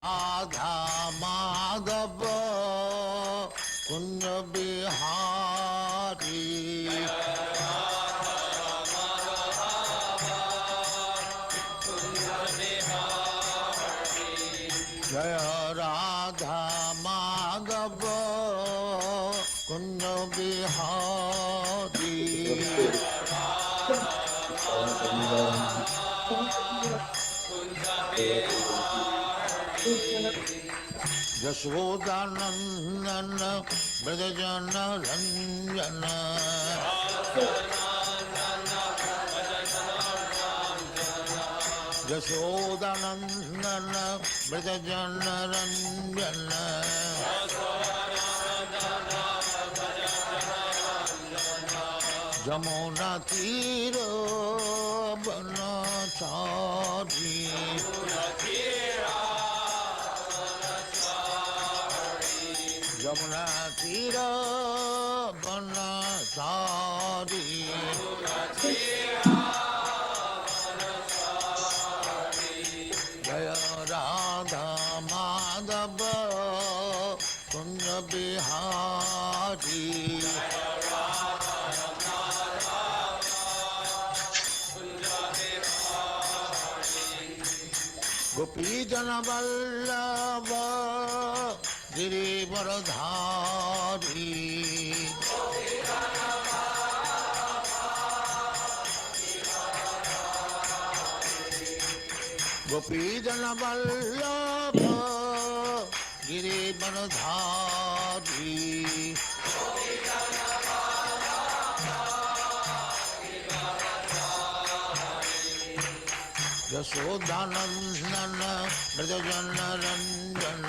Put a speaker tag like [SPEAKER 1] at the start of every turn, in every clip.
[SPEAKER 1] राधा माधव कुंज बिहारी जय राधा माधव कुंज बिहारी यशोदानंदन ब्रजजन रंजन यशोदानंदन ब्रजजन रंजन जमुना तीर बनचारी यमुना तीर बनचारी जय राधा माधव कुंज बिहारी गोपी जन वल्लभ गिरिवरधारी गोपी जन वल्लभ गिरिवरधारी यशोदानंदन ब्रजजन रंजन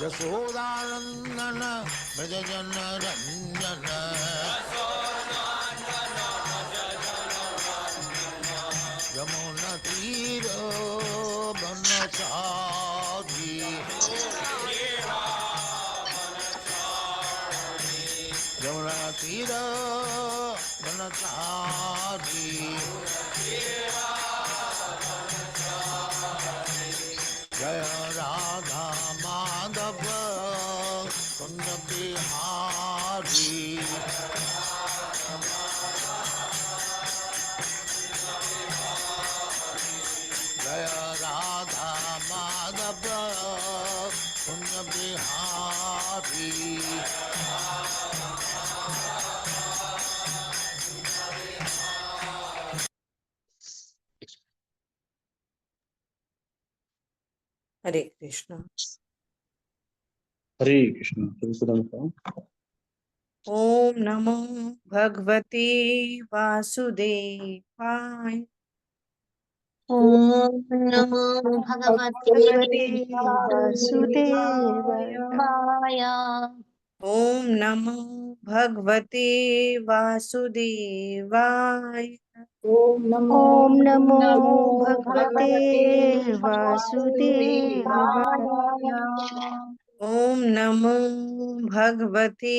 [SPEAKER 1] यशोदानंदन ब्रजजन रंजन यमुना तीर बनचारी यमुना तीर बनचारी जय राधा माधव कुंज बिहारी जय राधा माधव कुंज बिहारी
[SPEAKER 2] हरे कृष्ण।
[SPEAKER 3] हरे कृष्ण।
[SPEAKER 2] ओम नमो भगवते वासुदेवाय।
[SPEAKER 4] ओम नमो भगवते वासुदेवाय।
[SPEAKER 2] ओम नमो भगवते वासुदेवाय।
[SPEAKER 4] ओम नमो भगवते वासुदेवाय।
[SPEAKER 2] ओम नमो भगवते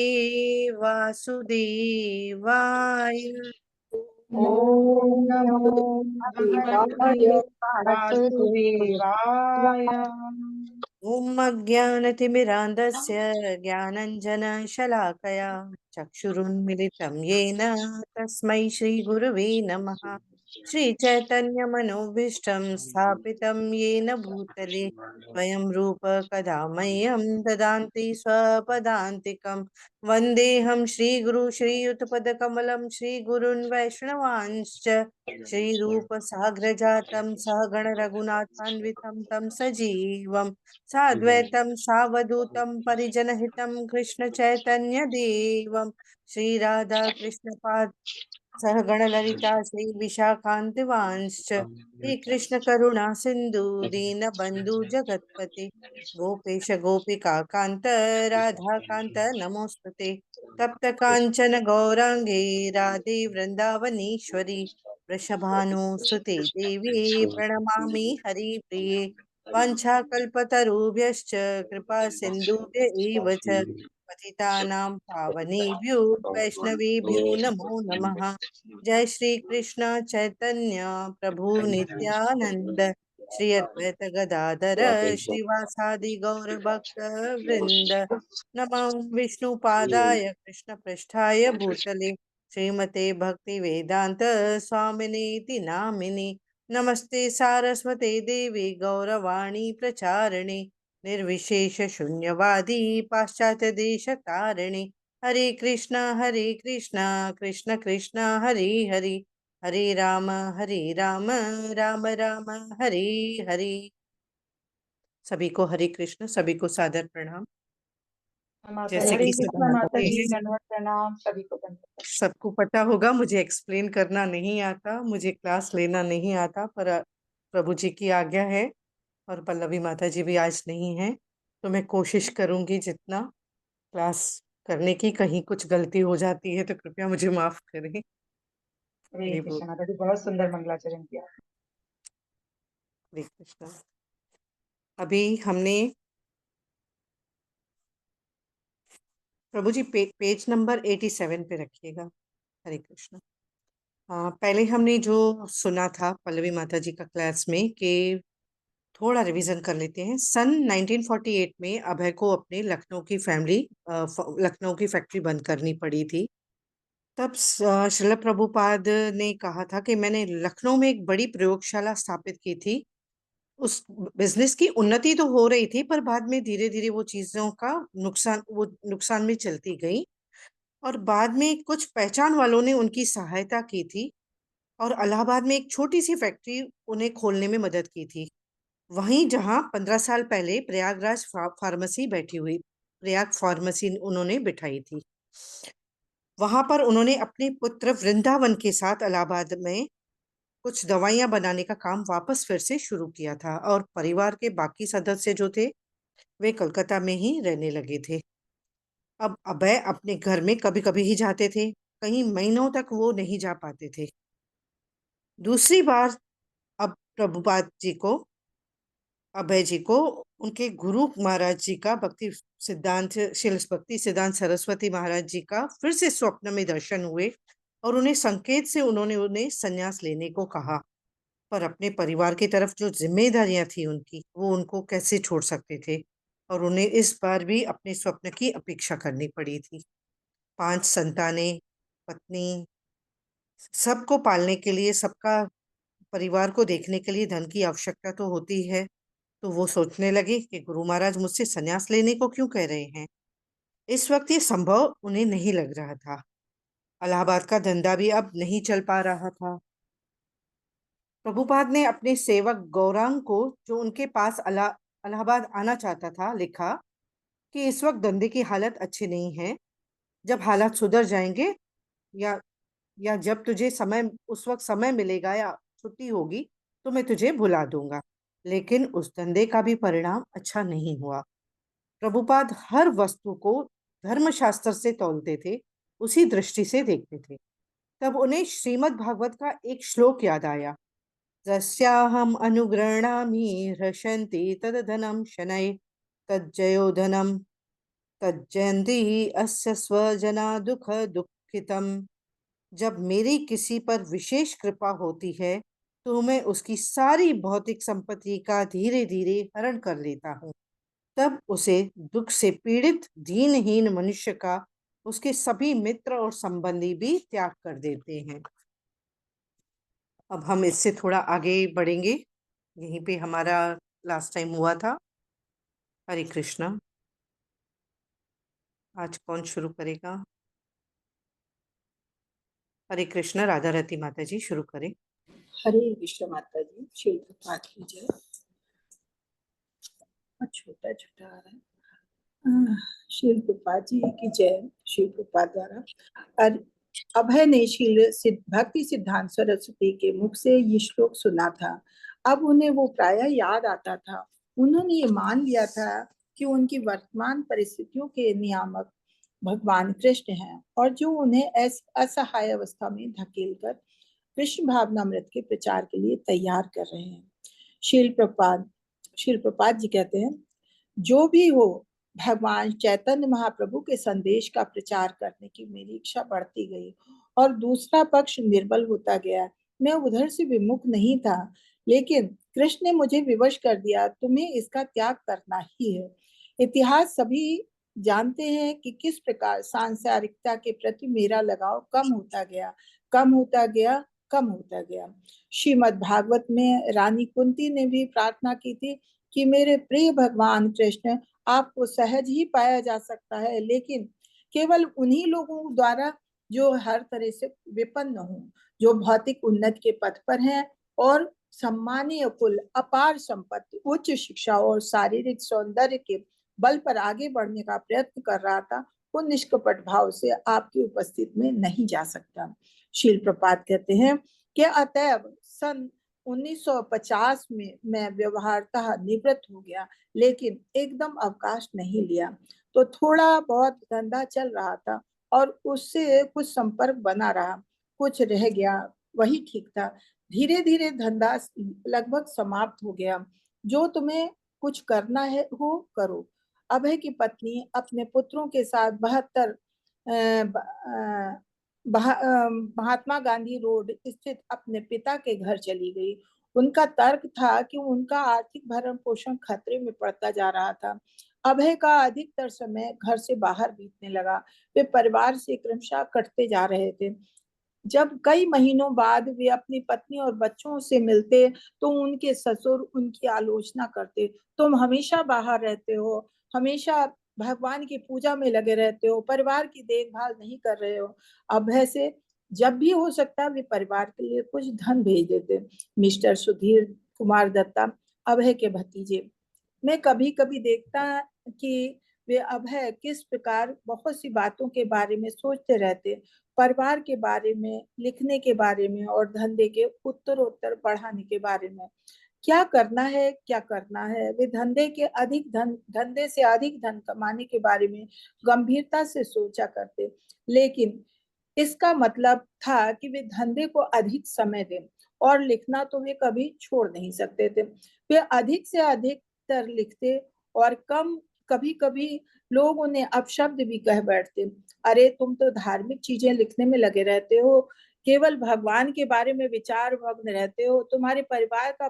[SPEAKER 2] वासुदेवाय।
[SPEAKER 4] ओम नमो भगवते वासुदेवाय।
[SPEAKER 2] ओम अज्ञानतिमिरान्धस्य ज्ञानञ्जनशलाकया चक्षुरुन्मिलितं येन तस्मै श्रीगुरवे नमः। श्रीचैतन्यमनोभीष्टं स्थापितं येन भूतले स्वयं रूप कदा मह्यं ददाति स्वपदान्तिकं। वन्देऽहं श्रीगुरु श्रीयुतपदकमलं श्रीगुरून् वैष्णवांश्च श्रीरूपसाग्रजातं सहगण रघुनाथान्वितं तं सजीवं साद्वैतं सावधूतं परिजनहितं कृष्ण चैतन्य देवं श्रीराधा कृष्णपाद सहगण ललिता श्री विशाखान्तिवांश्च श्री कृष्ण करुणा सिंधु दीन बंधु जगतपते गोपेश गोपिका कांत राधा कांत नमोस्तुते तप्त कांचन गौरांगे राधे वृंदावनेश्वरी वृषभानुसुते देवी प्रणमामि हरिप्रिये वाञ्छाकल्पतरुभ्यश्च कृपा सिन्धुभ्य एव च पतितानां पावनेभ्यो वैष्णवेभ्यो नमो नमः। जय श्री कृष्ण चैतन्य प्रभु नित्यानंद श्री अद्वैत गदाधर श्रीवासादि गौर भक्त वृंद। नमः विष्णुपादाय कृष्ण पृष्ठाय भूतले श्रीमते भक्ति वेदांत स्वामिनीति नामिने। नमस्ते सारस्वते देवी गौरवाणी प्रचारिणे निर्विशेष शून्यवादी पाश्चात्य देश तारिणे। हरे कृष्णा कृष्ण कृष्णा हरे हरे हरे राम राम राम हरे हरे। सभी को हरे कृष्ण, सभी को सादर प्रणाम। जैसे
[SPEAKER 4] हरे
[SPEAKER 2] कि
[SPEAKER 4] कृष्ण माता
[SPEAKER 2] सबको
[SPEAKER 4] जी, दंडवत प्रणाम सभी को दंडवत।
[SPEAKER 2] सबको पता होगा, मुझे एक्सप्लेन करना नहीं आता, मुझे क्लास लेना नहीं आता, पर प्रभु जी की आज्ञा है और पल्लवी माता जी भी आज नहीं है, तो मैं कोशिश करूंगी जितना क्लास करने की। कहीं कुछ गलती हो जाती है तो कृपया मुझे माफ करें।
[SPEAKER 4] हरे
[SPEAKER 2] हरि बोल।
[SPEAKER 4] कृष्ण माता जी, बहुत सुंदर मंगलाचरण किया।
[SPEAKER 2] हरे कृष्णा। अभी हमने प्रभु जी पेज नंबर 87 पे रखिएगा। हरे कृष्णा। पहले हमने जो सुना था पल्लवी माता जी का क्लास में, कि थोड़ा रिवीजन कर लेते हैं। सन 1948 में अभय को अपने लखनऊ की फैक्ट्री बंद करनी पड़ी थी। तब श्रील प्रभुपाद ने कहा था कि मैंने लखनऊ में एक बड़ी प्रयोगशाला स्थापित की थी। उस बिजनेस की उन्नति तो हो रही थी, पर बाद में धीरे धीरे वो नुकसान में चलती गई, और बाद में कुछ पहचान वालों ने उनकी सहायता की थी और इलाहाबाद में एक छोटी सी फैक्ट्री उन्हें खोलने में मदद की थी। वहीं जहां 15 साल पहले प्रयाग फार्मेसी उन्होंने बिठाई थी, वहां पर उन्होंने अपने पुत्र वृंदावन के साथ इलाहाबाद में कुछ दवाइयां बनाने का काम वापस फिर से शुरू किया था, और परिवार के बाकी सदस्य जो थे वे कलकत्ता में ही रहने लगे थे। अब अभय अपने घर में कभी कभी ही जाते थे, कहीं महीनों तक वो नहीं जा पाते थे। दूसरी बार अब प्रभुपाद जी को अभय जी को उनके गुरु महाराज जी का भक्ति सिद्धांत सरस्वती महाराज जी का फिर से स्वप्न में दर्शन हुए, और उन्हें संकेत से उन्होंने उन्हें संन्यास लेने को कहा। पर अपने परिवार की तरफ जो जिम्मेदारियां थी उनकी, वो उनको कैसे छोड़ सकते थे, और उन्हें इस बार भी अपने स्वप्न की अपेक्षा करनी पड़ी थी। 5 संतानें, पत्नी, सबको पालने के लिए, सबका परिवार को देखने के लिए धन की आवश्यकता तो होती है। तो वो सोचने लगे कि गुरु महाराज मुझसे संन्यास लेने को क्यों कह रहे हैं। इस वक्त ये संभव उन्हें नहीं लग रहा था। इलाहाबाद का धंधा भी अब नहीं चल पा रहा था। प्रभुपाद ने अपने सेवक गौरांग को, जो उनके पास इलाहाबाद आना चाहता था, लिखा कि इस वक्त धंधे की हालत अच्छी नहीं है। जब हालात सुधर जाएंगे, या जब तुझे उस वक्त समय मिलेगा या छुट्टी होगी, तो मैं तुझे बुला दूंगा। लेकिन उस धंधे का भी परिणाम अच्छा नहीं हुआ। प्रभुपाद हर वस्तु को धर्मशास्त्र से तौलते थे, उसी दृष्टि से देखते थे। तब उन्हें श्रीमद् भागवत का एक श्लोक याद आया। तस्याहम अनुगृह्णामि ह्रसन्ति तदधनं शनैः तज्जयो धनं तज्जयन्ति अस्य स्वजना दुख दुःखितम्। जब मेरी किसी पर विशेष कृपा होती है, तो मैं उसकी सारी भौतिक संपत्ति का धीरे धीरे हरण कर लेता हूँ। तब उसे दुख से पीड़ित दीनहीन मनुष्य का उसके सभी मित्र और संबंधी भी त्याग कर देते हैं। अब हम इससे थोड़ा आगे बढ़ेंगे, यहीं पे हमारा लास्ट टाइम हुआ था। हरे कृष्णा। आज कौन शुरू करेगा? हरे कृष्ण, राधा रती माता जी शुरू करें।
[SPEAKER 4] हरे कृष्ण माता जी, श्री प्रभात की जय। छोटा छोटा आ रहा है। श्री प्रभात जी की जय। श्री प्रभात द्वारा अभय ने भक्ति सिद्धांत सरस्वती के मुख से ये श्लोक सुना था। अब उन्हें वो प्रायः याद आता था। उन्होंने ये मान लिया था कि उनकी वर्तमान परिस्थितियों के नियामक भगवान कृष्ण हैं, और जो उन्हें असहाय अवस्था में धकेलकर कृष्ण भावनामृत के प्रचार के लिए तैयार कर रहे हैं। शील प्रपात जी कहते हैं, जो भी हो, भगवान चैतन्य महाप्रभु के संदेश का प्रचार करने की मेरी इच्छा बढ़ती गई और दूसरा पक्ष निर्बल होता गया। मैं उधर से विमुख नहीं था, लेकिन कृष्ण ने मुझे विवश कर दिया, तुम्हें इसका त्याग करना ही है। इतिहास सभी जानते हैं कि किस प्रकार सांसारिकता के प्रति मेरा लगाव कम होता गया, कम होता गया, कम होता गया। श्रीमद् भागवत में रानी कुंती ने भी प्रार्थना की थी कि मेरे प्रिय भगवान कृष्ण, आपको सहज ही पाया जा सकता है, लेकिन केवल उन्हीं लोगों द्वारा जो हर तरह से विपन्न हो, जो भौतिक उन्नति के पथ पर हैं और सम्मानीय कुल, अपार संपत्ति, उच्च शिक्षा और शारीरिक सौंदर्य के बल पर आगे बढ़ने का प्रयत्न कर रहा था, वो निष्कपट भाव से आपकी उपस्थिति में नहीं जा सकता। शील प्रपात कहते हैं कि अतएव सन 1950 में मैं व्यवहारतः निवृत्त हो गया, लेकिन एकदम अवकाश नहीं लिया। तो थोड़ा बहुत धंधा चल रहा था और उससे कुछ संपर्क बना रहा, कुछ रह गया, वही ठीक था। धीरे धीरे धंधा लगभग समाप्त हो गया। जो तुम्हें कुछ करना है वो करो। अभय की पत्नी अपने पुत्रों के साथ 72 महात्मा गांधी रोड स्थित अपने पिता के घर चली गई। उनका तर्क था कि उनका आर्थिक भरण पोषण खतरे में पड़ता जा रहा था। अभय का अधिकतर समय घर से बाहर बीतने लगा। वे परिवार से क्रमशः कटते जा रहे थे। जब कई महीनों बाद वे अपनी पत्नी और बच्चों से मिलते तो उनके ससुर उनकी आलोचना करते, तुम हमेशा बाहर रहते हो, हमेशा भगवान की पूजा में लगे रहते हो, परिवार की देखभाल नहीं कर रहे हो। अभय से जब भी हो सकता वे परिवार के लिए कुछ धन भेज देते। मिस्टर सुधीर कुमार दत्ता, अभय के भतीजे, मैं कभी कभी देखता कि वे अभय किस प्रकार बहुत सी बातों के बारे में सोचते रहते, परिवार के बारे में, लिखने के बारे में और धंधे के उत्तरोत्तर बढ़ाने के बारे में। क्या करना है, क्या करना है, वे धंधे से अधिक धन कमाने के बारे में गंभीरता से सोचा करते, लेकिन इसका मतलब था कि वे धंधे को अधिक समय दें और लिखना तो वे कभी छोड़ नहीं सकते थे। वे अधिक से अधिक तर लिखते और कम, कभी कभी लोग उन्हें अपशब्द भी कह बैठते, अरे तुम तो धार्मिक चीजें लिखने में लगे रहते हो, केवल भगवान के बारे में विचार मग्न रहते हो, तुम्हारे परिवार का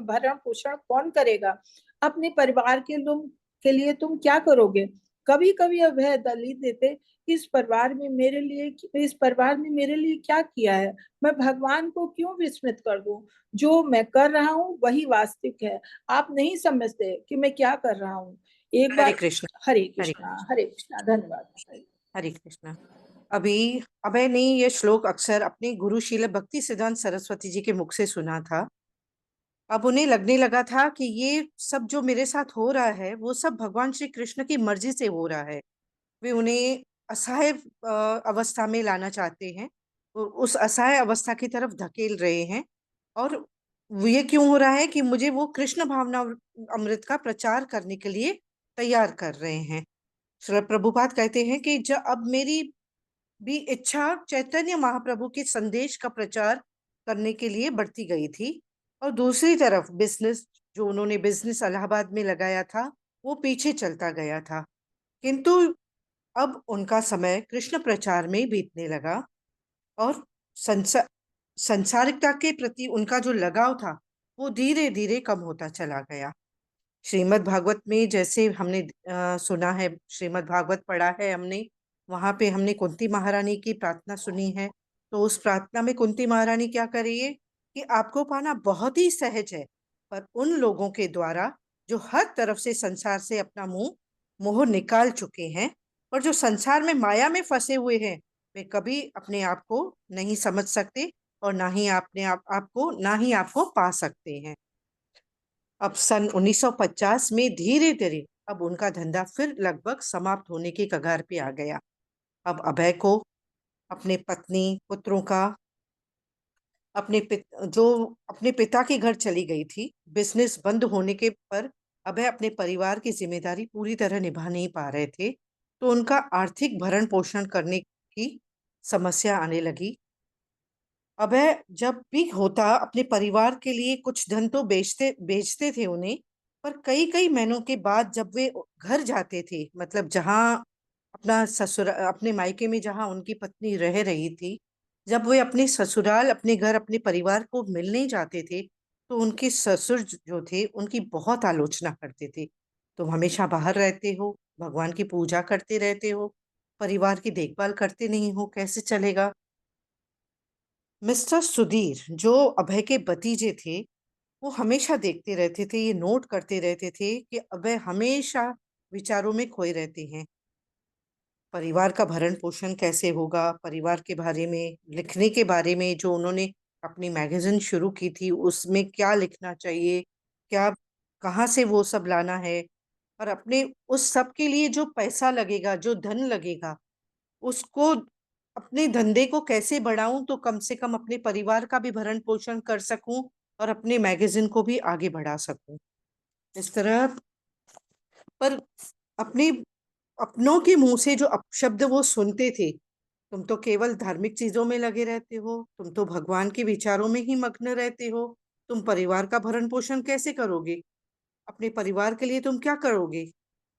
[SPEAKER 4] भरण पोषण कौन करेगा, अपने परिवार के लिए तुम क्या करोगे। कभी कभी वह दलील देते, इस परिवार में मेरे लिए क्या किया है, मैं भगवान को क्यों विस्मृत कर दूं, जो मैं कर रहा हूँ वही वास्तविक है, आप नहीं समझते कि मैं क्या कर रहा हूँ। एक
[SPEAKER 2] हरे
[SPEAKER 4] बार
[SPEAKER 2] कृष्ण।
[SPEAKER 4] हरे
[SPEAKER 2] हरे
[SPEAKER 4] कृष्णा, हरे कृष्णा, धन्यवाद।
[SPEAKER 2] हरे कृष्ण। अभी अभय ने ये श्लोक अक्सर अपने गुरु शील भक्ति सिद्धांत सरस्वती जी के मुख से सुना था। अब उन्हें लगने लगा था कि ये सब जो मेरे साथ हो रहा है वो सब भगवान श्री कृष्ण की मर्जी से हो रहा है। वे उन्हें असहाय अवस्था में लाना चाहते हैं और उस असहाय अवस्था की तरफ धकेल रहे हैं। और ये क्यों हो रहा है कि मुझे वो कृष्ण भावना अमृत का प्रचार करने के लिए तैयार कर रहे हैं। श्री प्रभुपाद कहते हैं कि जब अब मेरी भी इच्छा चैतन्य महाप्रभु के संदेश का प्रचार करने के लिए बढ़ती गई थी और दूसरी तरफ बिजनेस, जो उन्होंने बिजनेस इलाहाबाद में लगाया था, वो पीछे चलता गया था। किंतु अब उनका समय कृष्ण प्रचार में बीतने लगा और संसारिकता के प्रति उनका जो लगाव था वो धीरे धीरे कम होता चला गया। श्रीमद् भागवत में जैसे हमने सुना है, श्रीमद् भागवत पढ़ा है हमने, वहां पे हमने कुंती महारानी की प्रार्थना सुनी है। तो उस प्रार्थना में कुंती महारानी क्या कर रही है कि आपको पाना बहुत ही सहज है, पर उन लोगों के द्वारा जो हर तरफ से संसार से अपना मोह निकाल चुके हैं और जो संसार में माया में फंसे हुए हैं, वे कभी अपने आप को नहीं समझ सकते और ना ही आपको पा सकते हैं। अब सन 1950 में धीरे धीरे अब उनका धंधा फिर लगभग समाप्त होने की कगार पे आ गया। अब अभय को अपने पत्नी पुत्रों का जो अपने पिता के घर चली गई थी, बिजनेस बंद होने के पर अभय अपने परिवार की जिम्मेदारी पूरी तरह निभा नहीं पा रहे थे, तो उनका आर्थिक भरण पोषण करने की समस्या आने लगी। अभय जब भी होता अपने परिवार के लिए कुछ धन तो बेचते थे उन्हें, पर कई कई महीनों के बाद जब वे घर जाते थे, मतलब जहाँ अपना ससुर अपने मायके में जहाँ उनकी पत्नी रह रही थी, जब वे अपने ससुराल, अपने घर, अपने परिवार को मिलने जाते थे, तो उनके ससुर जो थे उनकी बहुत आलोचना करते थे। तुम हमेशा बाहर रहते हो, भगवान की पूजा करते रहते हो, परिवार की देखभाल करते नहीं हो, कैसे चलेगा। मिस्टर सुधीर, जो अभय के भतीजे थे, वो हमेशा देखते रहते थे, ये नोट करते रहते थे कि अभय हमेशा विचारों में खोए रहते हैं। परिवार का भरण पोषण कैसे होगा, परिवार के बारे में लिखने के बारे में, जो उन्होंने अपनी मैगजीन शुरू की थी उसमें क्या लिखना चाहिए, क्या, कहाँ से वो सब लाना है, और अपने उस सब के लिए जो पैसा लगेगा, जो धन लगेगा, उसको अपने धंधे को कैसे बढ़ाऊं तो कम से कम अपने परिवार का भी भरण पोषण कर सकूं और अपने मैगजीन को भी आगे बढ़ा सकूं। इस तरह पर अपने अपनों के मुंह से जो अपशब्द वो सुनते थे, तुम तो केवल धार्मिक चीजों में लगे रहते हो, तुम तो भगवान के विचारों में ही मग्न रहते हो, तुम परिवार का भरण पोषण कैसे करोगे, अपने परिवार के लिए तुम क्या करोगे।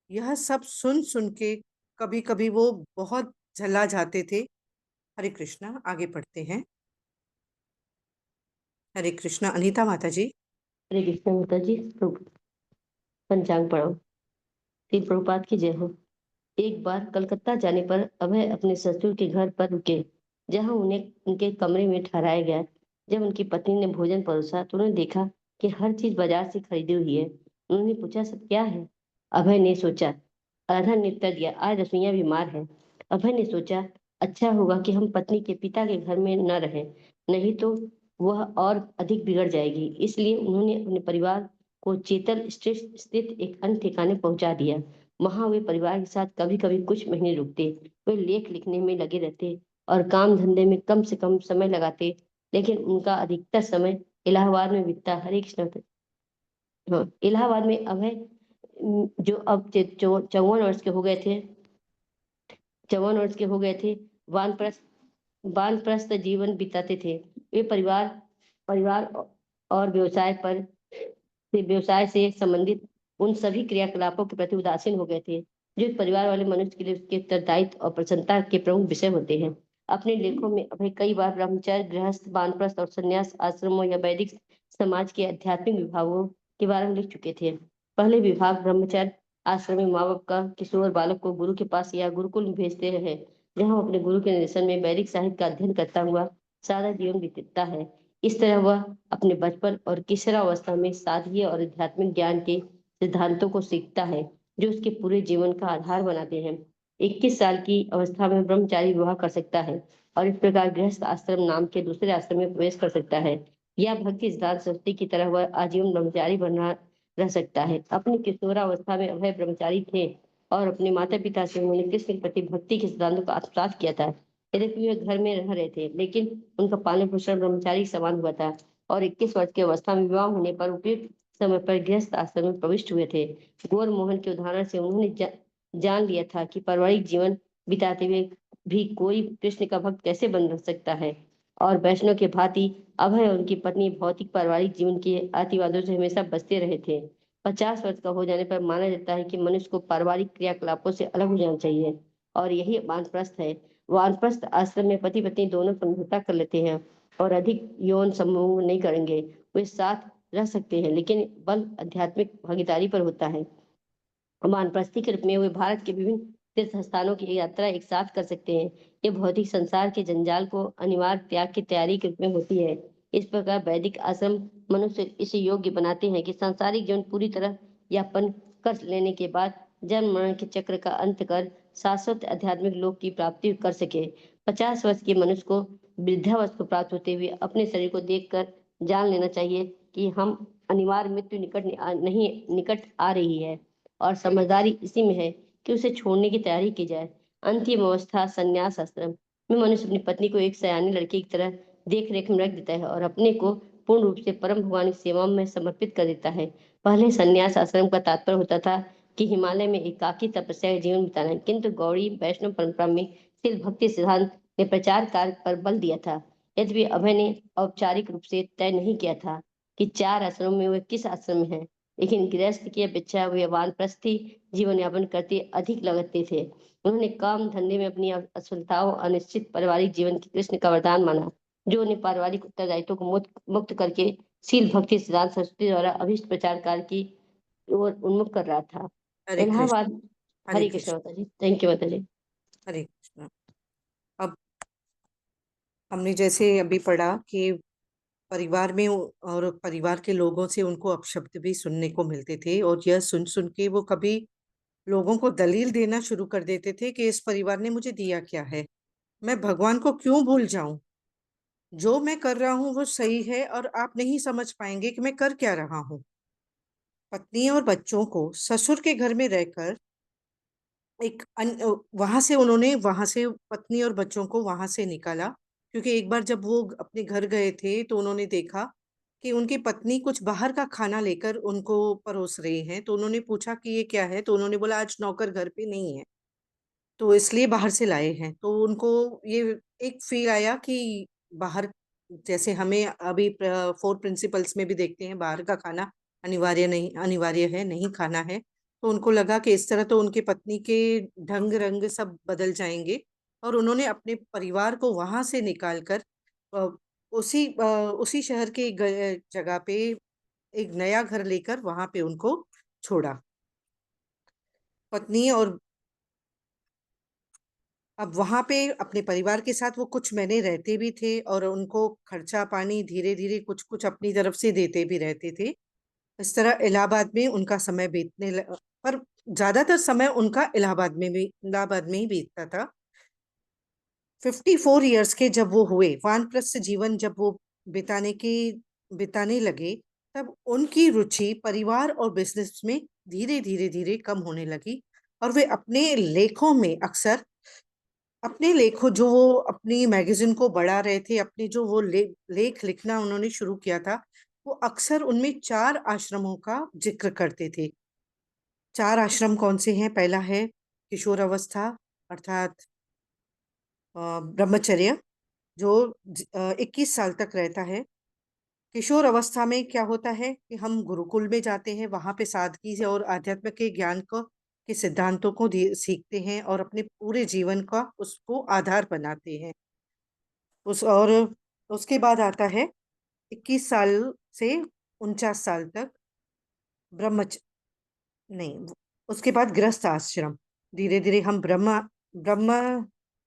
[SPEAKER 2] यह सब सुन सुन के कभी कभी वो बहुत झल्ला जाते थे। हरे कृष्णा, आगे पढ़ते हैं। हरे कृष्णा, अनीता माता जी।
[SPEAKER 3] हरे कृष्ण माता जी। पंचांग पढ़ो। श्री प्रभुपाद की जय हो। एक बार कलकत्ता जाने पर अभय अपने ससुर के घर पर रुके, जहां उन्हें उनके कमरे में ठहराया गया। जब उनकी पत्नी ने भोजन परोसा तो उन्होंने देखा कि हर चीज बाजार से खरीदी हुई है। उन्होंने पूछा, सब क्या है? अभय ने सोचा। राधा ने उत्तर दिया, आज रसोइया बीमार है। अभय ने सोचा, अच्छा होगा कि हम पत्नी के पिता के घर में न रहें, नहीं तो वह और अधिक बिगड़ जाएगी। इसलिए उन्होंने अपने परिवार को चेतल स्ट्रीट स्थित एक अन्य ठिकाने पहुंचा दिया। वहां वे परिवार के साथ कभी कभी कुछ महीने रुकते। वे लेख लिखने में लगे रहते और काम धंधे में कम से कम समय लगाते, लेकिन उनका अधिकतर समय इलाहाबाद में बीतता। हरे कृष्ण। हाँ, इलाहाबाद में अभय जो अब 54 वर्ष के हो गए थे, 54 वर्ष के हो गए थे, वानप्रस्थ वानप्रस्थ जीवन बिताते थे। वे परिवार परिवार और व्यवसाय से संबंधित उन सभी क्रियाकलापों के प्रति उदासीन हो गए थे जो एक परिवार वाले मनुष्य के लिए उसके उत्तरदायित्व और प्रसन्नता के प्रमुख विषय होते हैं। अपने लेखों में अभय कई बार ब्रह्मचर्य, गृहस्थ, वानप्रस्थ और संन्यास आश्रमों या वैदिक समाज के आध्यात्मिक विभागों के बारे में लिख चुके थे। पहले विभाग ब्रह्मचर्य आश्रम में माँ बाप का किशोर बालक को गुरु के पास या गुरुकुल में भेजते हैं, जहाँ वो अपने गुरु के निर्देशन में वैदिक साहित्य का अध्ययन करता हुआ सादा जीवन बीतता है। इस तरह वह अपने बचपन और किशोरावस्था में सादगी और आध्यात्मिक ज्ञान के सिद्धांतों को सीखता है, जो उसके पूरे जीवन का आधार बनाते हैं। 21 साल की अवस्था में ब्रह्मचारी विवाह कर सकता है और इस प्रकार गृहस्थ आश्रम नाम के दूसरे आश्रम में प्रवेश कर सकता है, या भक्ति सिद्धांत सरस्वती की तरह वह आजीवन ब्रह्मचारी बना रह सकता है। अपनी किशोरावस्था में अभय ब्रह्मचारी थे और अपने माता पिता से उन्होंने कृष्ण के प्रति भक्ति के सिद्धांतों का आत्मसात किया था। यद्यपि वे घर में रह रहे थे, लेकिन उनका पालन पोषण ब्रह्मचारी के समान हुआ था और 21 वर्ष की अवस्था में विवाह होने पर उपयुक्त समय पर गृहस्थ आश्रम में प्रविष्ट हुए थे। गौर मोहन के उदाहरण से उन्होंने जान लिया था कि पारिवारिक जीवन बिताते हुए भी कोई कृष्ण का भक्त कैसे बन सकता है। और वैष्णव के भांति अभय और उनकी पत्नी भौतिक पारिवारिक जीवन के अतिवादों से हमेशा बचते रहे थे। 50 वर्ष का हो जाने पर माना जाता है कि मनुष्य को पारिवारिक क्रियाकलापों से अलग हो जाना चाहिए, और यही वानप्रस्थ है। वानप्रस्थ आश्रम में पति पत्नी दोनों समझौता कर लेते हैं और अधिक यौन संभोग नहीं करेंगे। वे साथ रह सकते हैं, लेकिन बल आध्यात्मिक भागीदारी पर होता है। वानप्रस्थी के रूप में वे भारत के विभिन्न तीर्थ स्थानों की यात्रा एक साथ कर सकते हैं। ये भौतिक संसार के जंजाल को अनिवार्य त्याग की तैयारी के रूप में होती है। इस प्रकार वैदिक आश्रम मनुष्य इसे योग्य बनाते हैं कि सांसारिक जीवन पूरी तरह यापन कर लेने के बाद जन्म मरण के चक्र का अंत कर शाश्वत आध्यात्मिक लोक की प्राप्ति कर सके। 50 वर्ष के मनुष्य को वृद्धावस्था को प्राप्त होते हुए अपने शरीर को देखकर जान लेना चाहिए कि हम अनिवार्य मृत्यु निकट आ रही है, और समझदारी इसी में है कि उसे छोड़ने की तैयारी की जाए। अंतिम अवस्था संन्यास आश्रम में मनुष्य अपनी पत्नी को एक सयानी लड़की की तरह देख रेख में रख देता है और अपने को पूर्ण रूप से परम भगवान की सेवा में समर्पित कर देता है। पहले संन्यास आश्रम का तात्पर्य होता था कि हिमालय में एकाकी तपस्या का जीवन बिताना, किंतु गौड़ी वैष्णव परंपरा में शिल भक्ति सिद्धांत ने प्रचार कार्य पर बल दिया था। यद्यपि अभय ने औपचारिक रूप से तय नहीं किया था कि 4 आश्रमों में वे किस आश्रम में है, लेकिन गृहस्थ की अपेक्षा वे वानप्रस्थी जीवन यापन करते अधिक लगते थे। उन्होंने काम धंधे में अपनी असफलताओं अनिश्चित पारिवारिक जीवन की कृष्ण का वरदान माना, जो उन्हें पारिवारिक उत्तरदायित्व को मुक्त करके शील भक्ति सिद्धांत सरस्वती द्वारा अभिष्ट प्रचार कार्य की ओर उन्मुख कर रहा था।
[SPEAKER 2] हरे कृष्ण।
[SPEAKER 3] इलाहाबाद।
[SPEAKER 2] हरे
[SPEAKER 3] हरे
[SPEAKER 2] कृष्ण।
[SPEAKER 3] कृष्ण माता जी, थैंक यू माता जी।
[SPEAKER 2] हरे कृष्ण। अब हमने जैसे अभी पढ़ा कि परिवार में और परिवार के लोगों से उनको अपशब्द भी सुनने को मिलते थे, और यह सुन सुन के वो कभी लोगों को दलील देना शुरू कर देते थे कि इस परिवार ने मुझे दिया क्या है, मैं भगवान को क्यों भूल जाऊं, जो मैं कर रहा हूं वो सही है और आप नहीं समझ पाएंगे कि मैं कर क्या रहा हूं। पत्नी और बच्चों को ससुर के घर में रहकर वहां से पत्नी और बच्चों को वहां से निकाला, क्योंकि एक बार जब वो अपने घर गए थे तो उन्होंने देखा कि उनकी पत्नी कुछ बाहर का खाना लेकर उनको परोस रही हैं। तो उन्होंने पूछा कि ये क्या है, तो उन्होंने बोला आज नौकर घर पे नहीं है तो इसलिए बाहर से लाए हैं। तो उनको ये एक फील आया कि बाहर, जैसे हमें अभी 4 प्रिंसिपल्स में भी देखते हैं बाहर का खाना अनिवार्य है, नहीं खाना है। तो उनको लगा कि इस तरह तो उनकी पत्नी के ढंग रंग सब बदल जाएंगे, और उन्होंने अपने परिवार को वहां से निकाल कर अ, उसी शहर के जगह पे एक नया घर लेकर वहां पे उनको छोड़ा। पत्नी और अब वहां पे अपने परिवार के साथ वो कुछ महीने रहते भी थे, और उनको खर्चा पानी धीरे धीरे कुछ कुछ अपनी तरफ से देते भी रहते थे। इस तरह इलाहाबाद में उनका समय पर ज्यादातर समय उनका इलाहाबाद में ही बीतता था। 54 इयर्स के जब वो हुए, वानप्रस्थ जीवन जब वो बिताने लगे, तब उनकी रुचि परिवार और बिजनेस में धीरे धीरे धीरे कम होने लगी, और वे अपने लेखों जो वो अपनी मैगजीन को बढ़ा रहे थे, अपने जो वो लेख लिखना उन्होंने शुरू किया था, वो अक्सर उनमें 4 आश्रमों का जिक्र करते थे। 4 आश्रम कौन से हैं? पहला है किशोर अवस्था, अर्थात ब्रह्मचर्य, जो 21 साल तक रहता है। किशोर अवस्था में क्या होता है कि हम गुरुकुल में जाते हैं, वहां पे सादगी से और आध्यात्म के ज्ञान को के सिद्धांतों को सीखते हैं और अपने पूरे जीवन का उसको आधार बनाते हैं। और उसके बाद आता है 21 साल से 49 साल तक ब्रह्मच नहीं, उसके बाद गृहस्थ आश्रम। धीरे धीरे हम ब्रह्म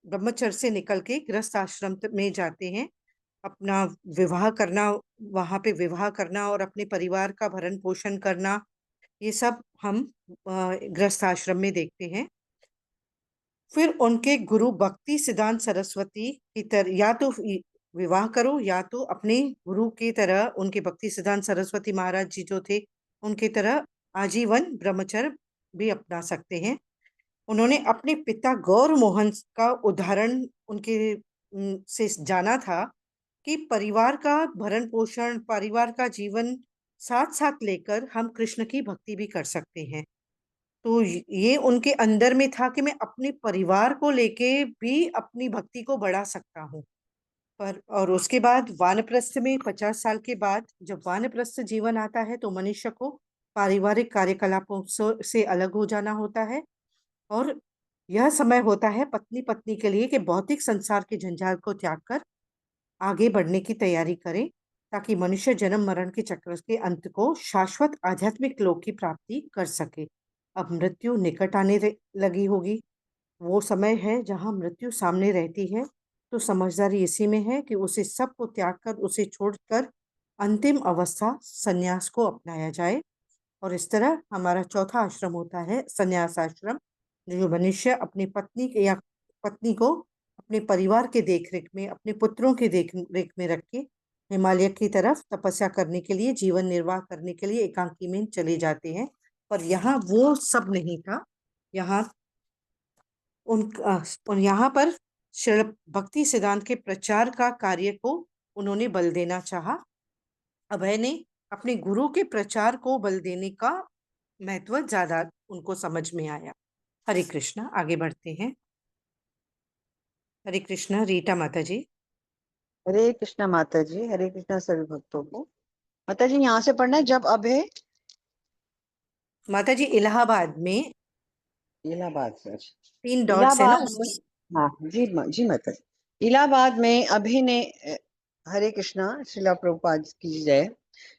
[SPEAKER 2] ब्रह्मचर्य से निकल के गृहस्थ आश्रम में जाते हैं, अपना विवाह करना, वहां पे विवाह करना और अपने परिवार का भरण पोषण करना, ये सब हम गृहस्थ आश्रम में देखते हैं। फिर उनके गुरु भक्ति सिद्धांत सरस्वती की तरह या तो विवाह करो, या तो अपने गुरु की तरह उनके भक्ति सिद्धांत सरस्वती महाराज जी जो थे उनकी तरह आजीवन ब्रह्मचर्य भी अपना सकते हैं। उन्होंने अपने पिता गौर मोहन का उदाहरण से जाना था कि परिवार का भरण पोषण, परिवार का जीवन साथ साथ लेकर हम कृष्ण की भक्ति भी कर सकते हैं। तो ये उनके अंदर में था कि मैं अपने परिवार को लेके भी अपनी भक्ति को बढ़ा सकता हूँ। और उसके बाद वानप्रस्थ में 50 साल के बाद जब वानप्रस्थ जीवन आता है तो मनुष्य को पारिवारिक कार्यकलापों से अलग हो जाना होता है, और यह समय होता है पत्नी पत्नी के लिए कि भौतिक संसार के जंजाल को त्याग कर आगे बढ़ने की तैयारी करें, ताकि मनुष्य जन्म मरण के चक्र के अंत को शाश्वत आध्यात्मिक लोक की प्राप्ति कर सके। अब मृत्यु निकट लगी होगी, वो समय है जहाँ मृत्यु सामने रहती है। तो समझदारी इसी में है कि उसे सब को त्याग कर, उसे छोड़कर अंतिम अवस्था संन्यास को अपनाया जाए। और इस तरह हमारा चौथा आश्रम होता है संन्यास आश्रम, जो मनुष्य अपनी पत्नी को अपने परिवार के देखरेख में, अपने पुत्रों के देखरेख में रख के हिमालय की तरफ तपस्या करने के लिए, जीवन निर्वाह करने के लिए एकांकी में चले जाते हैं। पर यहाँ वो सब नहीं था। यहाँ और यहाँ पर श्री भक्ति सिद्धांत के प्रचार का कार्य को उन्होंने बल देना चाहा। अभय ने अपने गुरु के प्रचार को बल देने का महत्व ज्यादा उनको समझ में आया। हरे कृष्णा, आगे बढ़ते हैं। हरे कृष्णा, रीटा माता जी।
[SPEAKER 5] हरे कृष्णा माता जी, हरे कृष्णा सभी भक्तों को। माता जी यहाँ से पढ़ना है, जब अभय
[SPEAKER 2] माता जी इलाहाबाद में
[SPEAKER 5] इलाहाबाद सर।
[SPEAKER 2] 3 डॉट्स है ना
[SPEAKER 5] इलाहाबाद
[SPEAKER 2] उसमें।
[SPEAKER 5] में, हाँ जी जी माता जी। इलाहाबाद में अभय ने हरे कृष्णा, श्रीला प्रभुपाद की जय।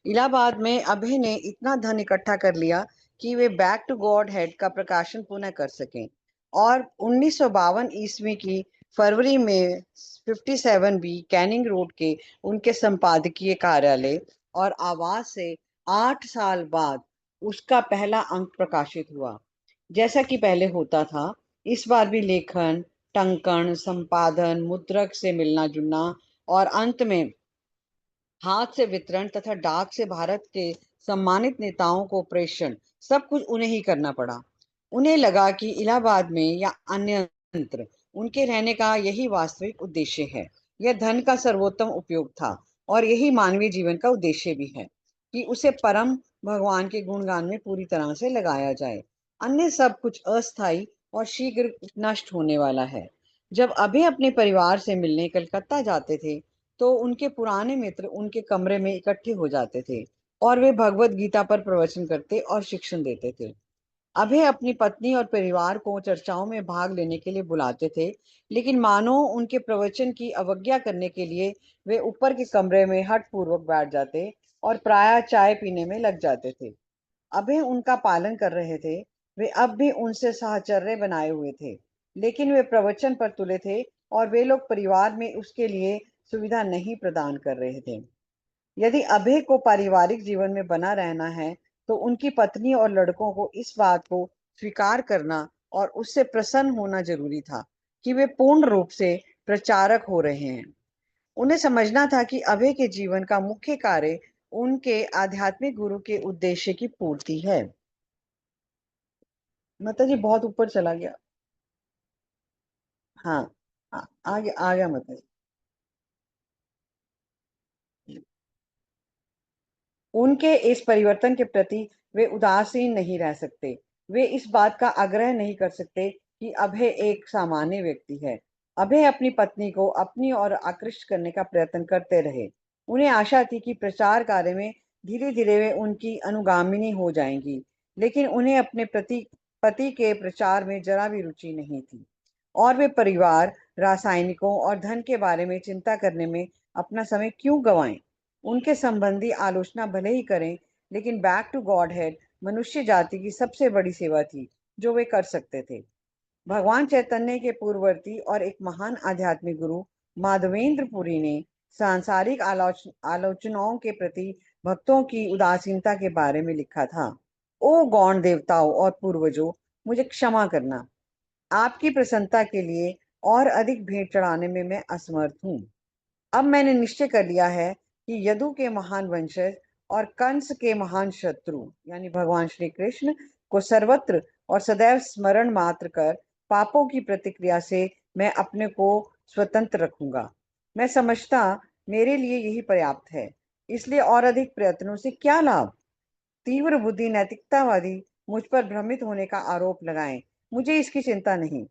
[SPEAKER 5] इलाहाबाद में अभय ने इतना धन इकट्ठा कर लिया कि वे बैक टू गॉड हेड का प्रकाशन पुनः कर सकें, और 1952 ईस्वी की फरवरी में 57 बी कैनिंग रोड के उनके संपादकीय कार्यालय और आवास से 8 साल बाद उसका पहला अंक प्रकाशित हुआ। जैसा कि पहले होता था, इस बार भी लेखन, टंकण, संपादन, मुद्रक से मिलना जुलना और अंत में हाथ से वितरण तथा डाक से भारत के सम्मानित नेताओं को प्रेषण, सब कुछ उन्हें ही करना पड़ा। उन्हें लगा कि इलाहाबाद में या अन्यत्र उनके रहने का यही वास्तविक उद्देश्य है। यह धन का सर्वोत्तम उपयोग था, और यही मानवीय जीवन का उद्देश्य भी है कि उसे परम भगवान के गुणगान में पूरी तरह से लगाया जाए। अन्य सब कुछ अस्थायी और शीघ्र नष्ट होने वाला है। जब अभय अपने परिवार से मिलने कलकत्ता जाते थे, तो उनके पुराने मित्र उनके कमरे में इकट्ठे हो जाते थे और वे भगवत गीता पर प्रवचन करते और शिक्षण देते थे। अभय अपनी पत्नी और परिवार को चर्चाओं में भाग लेने के लिए बुलाते थे, लेकिन मानो उनके प्रवचन की अवज्ञा करने के लिए वे ऊपर के कमरे में हठ पूर्वक बैठ जाते और प्रायः चाय पीने में लग जाते थे। अभय उनका पालन कर रहे थे। वे अब भी उनसे साहचर्य बनाए हुए थे, लेकिन वे प्रवचन पर तुले थे और वे लोग परिवार में उसके लिए सुविधा नहीं प्रदान कर रहे थे। यदि अभय को पारिवारिक जीवन में बना रहना है, तो उनकी पत्नी और लड़कों को इस बात को स्वीकार करना और उससे प्रसन्न होना जरूरी था कि वे पूर्ण रूप से प्रचारक हो रहे हैं। उन्हें समझना था कि अभय के जीवन का मुख्य कार्य उनके आध्यात्मिक गुरु के उद्देश्य की पूर्ति है। माता जी बहुत ऊपर चला गया। हाँ, आगे आ गया माता जी। उनके इस परिवर्तन के प्रति वे उदासीन नहीं रह सकते। वे इस बात का आग्रह नहीं कर सकते कि अभय एक सामान्य व्यक्ति है। अभय अपनी पत्नी को अपनी ओर आकृष्ट करने का प्रयत्न करते रहे। उन्हें आशा थी कि प्रचार कार्य में धीरे धीरे वे उनकी अनुगामिनी हो जाएंगी, लेकिन उन्हें अपने पति के प्रचार में जरा भी रुचि नहीं थी, और वे परिवार, रासायनिकों और धन के बारे में चिंता करने में अपना समय क्यों गवाएं। उनके संबंधी आलोचना भले ही करें, लेकिन बैक टू गॉड हेड मनुष्य जाति की सबसे बड़ी सेवा थी जो वे कर सकते थे। भगवान चैतन्य के पूर्ववर्ती और एक महान आध्यात्मिक गुरु माधवेंद्र पुरी ने सांसारिक आलोचनाओं के प्रति भक्तों की उदासीनता के बारे में लिखा था। ओ गौण देवताओं और पूर्वजों, मुझे क्षमा करना। आपकी प्रसन्नता के लिए और अधिक भेंट चढ़ाने में मैं असमर्थ हूँ। अब मैंने निश्चय कर लिया है कि यदु के महान वंशज और कंस के महान शत्रु यानी भगवान श्री कृष्ण को सर्वत्र और सदैव स्मरण मात्र कर पापों की प्रतिक्रिया से मैं अपने को स्वतंत्र रखूंगा। मैं समझता मेरे लिए यही पर्याप्त है, इसलिए और अधिक प्रयत्नों से क्या लाभ। तीव्र बुद्धि नैतिकतावादी मुझ पर भ्रमित होने का आरोप लगाएं, मुझे इसकी चिंता नहीं।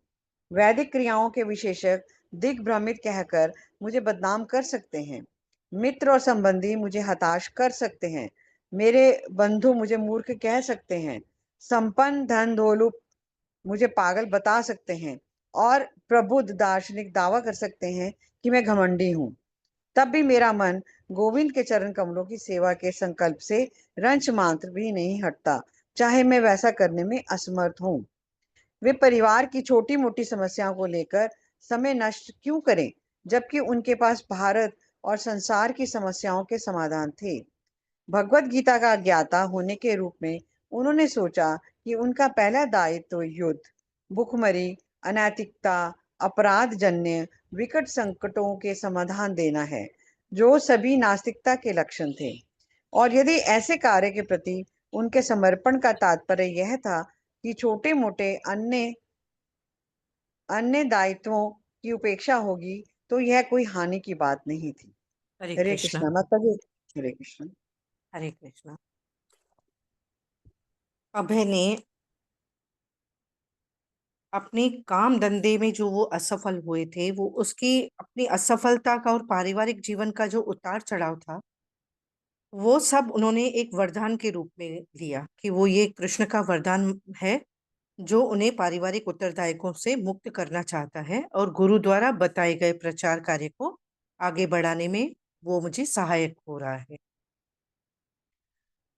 [SPEAKER 5] वैदिक क्रियाओं के विशेषज्ञ दिग्भ्रमित कहकर मुझे बदनाम कर सकते हैं। मित्र और संबंधी मुझे हताश कर सकते हैं। मेरे बंधु मुझे मूर्ख कह सकते हैं। संपन्न धन दौलत मुझे पागल बता सकते हैं, और प्रबुद्ध दार्शनिक दावा कर सकते हैं कि मैं घमंडी हूँ। तब भी मेरा मन गोविंद के चरण कमलों की सेवा के संकल्प से रंच मात्र भी नहीं हटता, चाहे मैं वैसा करने में असमर्थ हूँ। वे परिवार की छोटी मोटी समस्याओं को लेकर समय नष्ट क्यों करें, जबकि उनके पास भारत और संसार की समस्याओं के समाधान थे। भगवत गीता का ज्ञाता होने के रूप में उन्होंने सोचा कि उनका पहला दायित्व तो युद्ध, भुखमरी, अनैतिकता, अपराध जन्य विकट संकटों के समाधान देना है, जो सभी नास्तिकता के लक्षण थे। और यदि ऐसे कार्य के प्रति उनके समर्पण का तात्पर्य यह था कि छोटे मोटे अन्य अन्य दायित्वों की उपेक्षा होगी, तो यह कोई हानि की बात नहीं थी।
[SPEAKER 2] हरे
[SPEAKER 5] हरे
[SPEAKER 2] कृष्णा।
[SPEAKER 5] कृष्णा माता जी। हरे कृष्णा।
[SPEAKER 2] हरे कृष्णा। अभय ने अपने काम धंधे में जो वो असफल हुए थे, वो उसकी अपनी असफलता का और पारिवारिक जीवन का जो उतार चढ़ाव था, वो सब उन्होंने एक वरदान के रूप में लिया कि वो ये कृष्ण का वरदान है जो उन्हें पारिवारिक उत्तरदायित्वों से मुक्त करना चाहता है और गुरु द्वारा बताए गए प्रचार कार्य को आगे बढ़ाने में वो मुझे सहायक हो रहा है।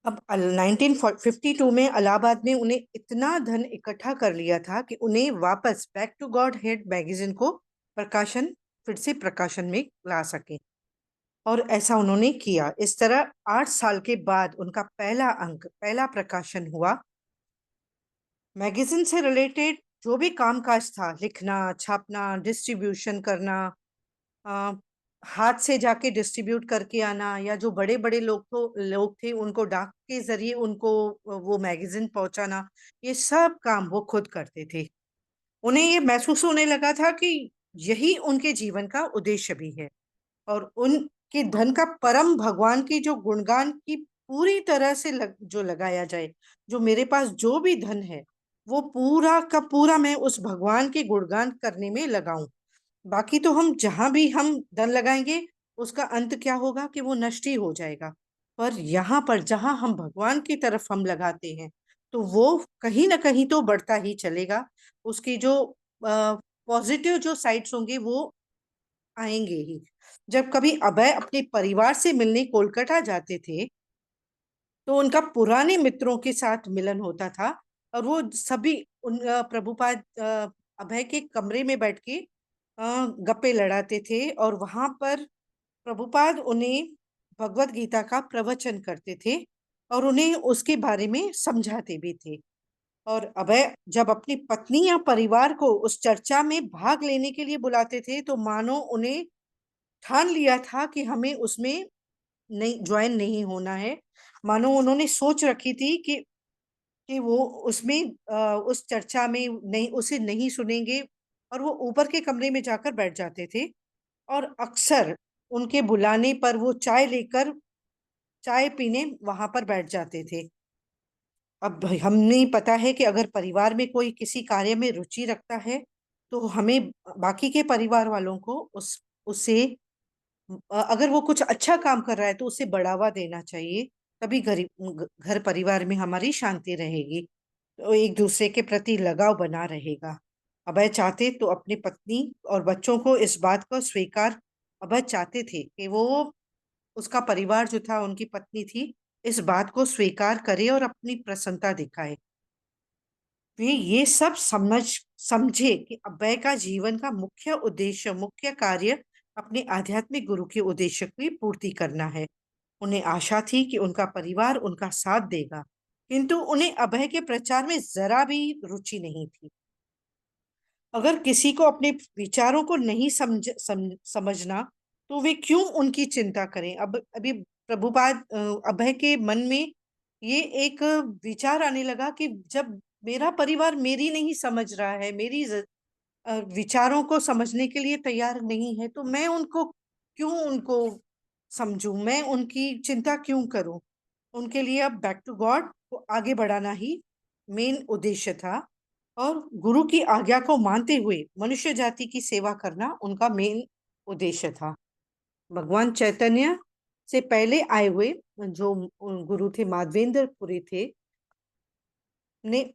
[SPEAKER 2] अब 1952 में इलाहाबाद में उन्हें इतना धन इकट्ठा कर लिया था कि उन्हें वापस back to Godhead magazine को फिर से प्रकाशन में ला सके और ऐसा उन्होंने किया। इस तरह 8 साल के बाद उनका पहला प्रकाशन हुआ। मैगजीन से रिलेटेड जो भी कामकाज था, लिखना, छापना, डिस्ट्रीब्यूशन करना, अ, हाथ से जाके डिस्ट्रीब्यूट करके आना, या जो बड़े बड़े लोग थे उनको डाक के जरिए उनको वो मैगजीन पहुंचाना, ये सब काम वो खुद करते थे। उन्हें ये महसूस होने लगा था कि यही उनके जीवन का उद्देश्य भी है और उनके धन का परम भगवान की जो गुणगान की पूरी तरह से जो लगाया जाए, जो मेरे पास जो भी धन है वो पूरा का पूरा मैं उस भगवान के गुणगान करने में लगाऊं। बाकी तो हम जहां भी हम धन लगाएंगे उसका अंत क्या होगा कि वो नष्ट ही हो जाएगा। पर यहाँ पर जहां हम भगवान की तरफ हम लगाते हैं तो वो कहीं ना कहीं तो बढ़ता ही चलेगा। उसकी जो पॉजिटिव जो साइड्स होंगे वो आएंगे ही। जब कभी अभय अपने परिवार से मिलने कोलकाता जाते थे तो उनका पुराने मित्रों के साथ मिलन होता था और वो सभी प्रभुपाद अभय के कमरे में बैठ के गप्पे लड़ाते थे और वहां पर प्रभुपाद उन्हें भगवत गीता का प्रवचन करते थे और उन्हें उसके बारे में समझाते भी थे। और अभय जब अपनी पत्नी या परिवार को उस चर्चा में भाग लेने के लिए बुलाते थे तो मानो उन्हें ठान लिया था कि हमें उसमें नहीं ज्वाइन नहीं होना है। मानो उन्होंने सोच रखी थी कि वो उसमें उस चर्चा में नहीं उसे नहीं सुनेंगे और वो ऊपर के कमरे में जाकर बैठ जाते थे और अक्सर उनके बुलाने पर वो चाय पीने वहां पर बैठ जाते थे। अब हमें पता है कि अगर परिवार में कोई किसी कार्य में रुचि रखता है तो हमें बाकी के परिवार वालों को उसे अगर वो कुछ अच्छा काम कर रहा है तो उसे बढ़ावा देना चाहिए। तभी घर परिवार में हमारी शांति रहेगी, तो एक दूसरे के प्रति लगाव बना रहेगा। अभय चाहते तो अपनी पत्नी और बच्चों को इस बात को स्वीकार अभय चाहते थे कि वो उसका परिवार जो था, उनकी पत्नी थी, इस बात को स्वीकार करे और अपनी प्रसन्नता दिखाए। वे ये सब समझे कि अभय का जीवन का मुख्य कार्य अपने आध्यात्मिक गुरु के उद्देश्य की पूर्ति करना है। उन्हें आशा थी कि उनका परिवार उनका साथ देगा, किंतु उन्हें अभय के प्रचार में जरा भी रुचि नहीं थी। अगर किसी को अपने विचारों को नहीं समझना तो वे क्यों उनकी चिंता करें। अब अभी प्रभुपाद अभय के मन में ये एक विचार आने लगा कि जब मेरा परिवार मेरी नहीं समझ रहा है, मेरी विचारों को समझने के लिए तैयार नहीं है, तो मैं उनको समझूं, मैं उनकी चिंता क्यों करूं। उनके लिए अब बैक टू गॉड को आगे बढ़ाना ही मेन उद्देश्य था और गुरु की आज्ञा को मानते हुए मनुष्य जाति की सेवा करना उनका मेन उद्देश्य था। भगवान चैतन्य से पहले आए हुए जो गुरु थे, माधवेंद्र पुरी थे,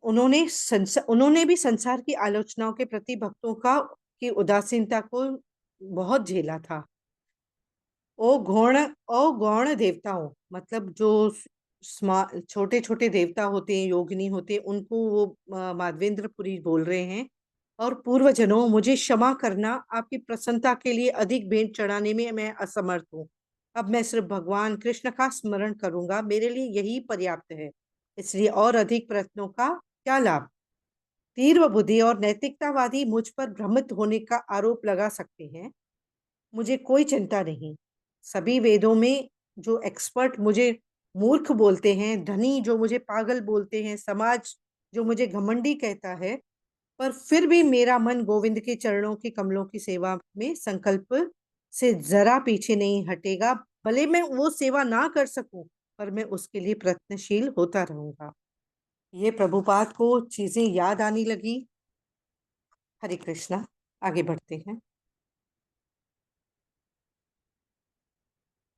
[SPEAKER 2] उन्होंने भी संसार की आलोचनाओं के प्रति भक्तों की उदासीनता को बहुत झेला था। ओ गौण देवताओं, मतलब जो छोटे छोटे देवता होते हैं, योगिनी होते हैं, उनको वो माधवेंद्र पुरी बोल रहे हैं। और पूर्व जन्मों, मुझे क्षमा करना, आपकी प्रसन्नता के लिए अधिक भेंट चढ़ाने में मैं असमर्थ हूँ। अब मैं सिर्फ भगवान कृष्ण का स्मरण करूंगा, मेरे लिए यही पर्याप्त है। इसलिए और अधिक प्रयत्नों का क्या लाभ। तीव्र बुद्धि और नैतिकतावादी मुझ पर भ्रमित होने का आरोप लगा सकते हैं, मुझे कोई चिंता नहीं। सभी वेदों में जो एक्सपर्ट मुझे मूर्ख बोलते हैं, धनी जो मुझे पागल बोलते हैं, समाज जो मुझे घमंडी कहता है, पर फिर भी मेरा मन गोविंद के चरणों के कमलों की सेवा में संकल्प से जरा पीछे नहीं हटेगा। भले मैं वो सेवा ना कर सकूं, पर मैं उसके लिए प्रयत्नशील होता रहूंगा। ये प्रभुपाद को चीजें याद आने लगी। हरे कृष्णा। आगे बढ़ते हैं।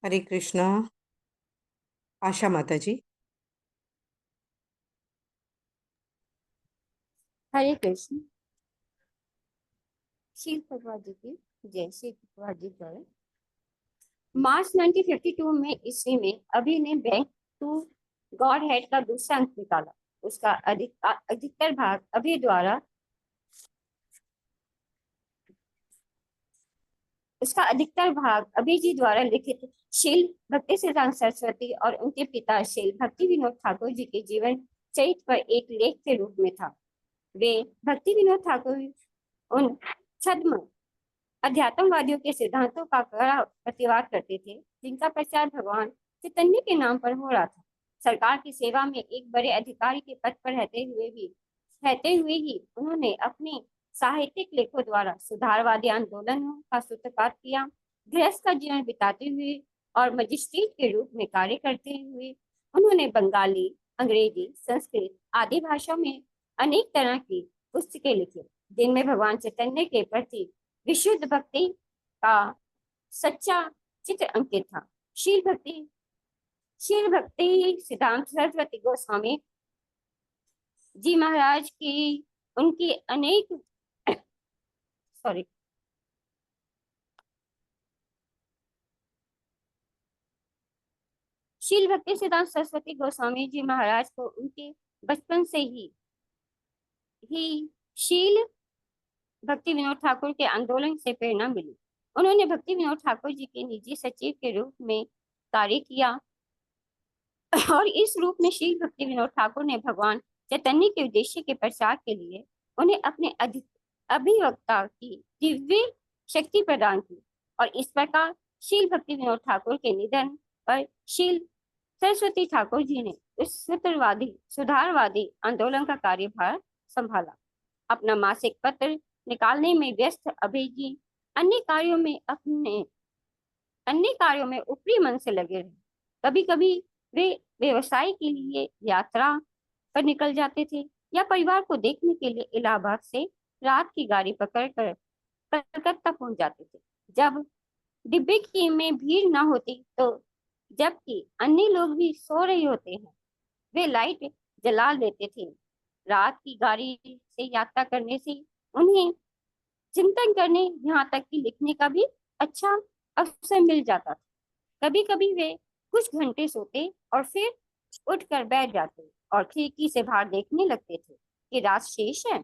[SPEAKER 2] हरे कृष्णा। आशा माता जी।
[SPEAKER 6] हरे कृष्ण। श्री प्रभुपाद जी की जय। श्री प्रभुपाद जी द्वारा मार्च 1952 में ईस्वी में अभी ने बैंक टू गॉड हेड का दूसरा अंक निकाला। उसका अधिकतर भाग अभी द्वारा उसका अधिकतर भाग अभी जी द्वारा लिखित शील भक्ति सिद्धांत सरस्वती और उनके पिता शील भक्ति विनोद ठाकुर जी के जीवन चरित्र पर एक लेख के रूप में था। वे भक्ति विनोद ठाकुर उन छद्म अध्यात्मवादियों के सिद्धांतों का कड़ा प्रतिवाद करते थे जिनका प्रचार भगवान चैतन्य के नाम पर हो रहा था। सरकार की सेवा में एक बड़े अधिकारी के पद पर रहते हुए ही उन्होंने अपने साहित्यिक लेखों द्वारा सुधारवादी आंदोलनों का सूत्रपात किया। गृहस्थ का जीवन बिताते हुए और मजिस्ट्रेट के रूप में कार्य करते हुए उन्होंने बंगाली, अंग्रेजी, संस्कृत आदि भाषाओं में अनेक तरह की पुस्तकें लिखी जिनमें भगवान चैतन्य के प्रति विशुद्ध भक्ति का सच्चा चित्र अंकित था। शील भक्ति सिद्धांत सरस्वती गोस्वामी जी महाराज की उनकी अनेक सॉरी शील भक्ति सिद्धांत सरस्वती गोस्वामी जी महाराज को उनके बचपन से ही शील भक्ति विनोद ठाकुर के आंदोलन से प्रेरणा मिली। उन्होंने भक्ति विनोद ठाकुर जी के निजी सचिव के रूप में कार्य किया और इस रूप में शील भक्ति विनोद ठाकुर ने भगवान चैतन्य के उद्देश्य के प्रचार के लिए उन्हें अपने अभिवक्ता की दिव्य शक्ति प्रदान की और इस प्रकार शील भक्ति विनोद ठाकुर के निधन पर शील सरस्वती ठाकुर जी ने उस सुधारवादी आंदोलन का कार्यभार संभाला। अपना मासिक पत्र निकालने में व्यस्त अभय जी अन्य कार्यों में ऊपरी मन से लगे रहे। कभी कभी वे व्यवसाय के लिए यात्रा पर निकल जाते थे या परिवार को देखने के लिए इलाहाबाद से रात की गाड़ी पकड़कर कलकत्ता पहुंच जाते थे जब डिब्बे की में भीड़ न होती। तो जबकि अन्य लोग भी सो रहे होते हैं वे लाइट जला देते थे। रात की गाड़ी से यात्रा करने से उन्हें चिंतन करने यहाँ तक कि लिखने का भी अच्छा अवसर मिल जाता था। कभी कभी वे कुछ घंटे सोते और फिर उठकर बैठ जाते और खिड़की से बाहर देखने लगते थे कि रात शेष है।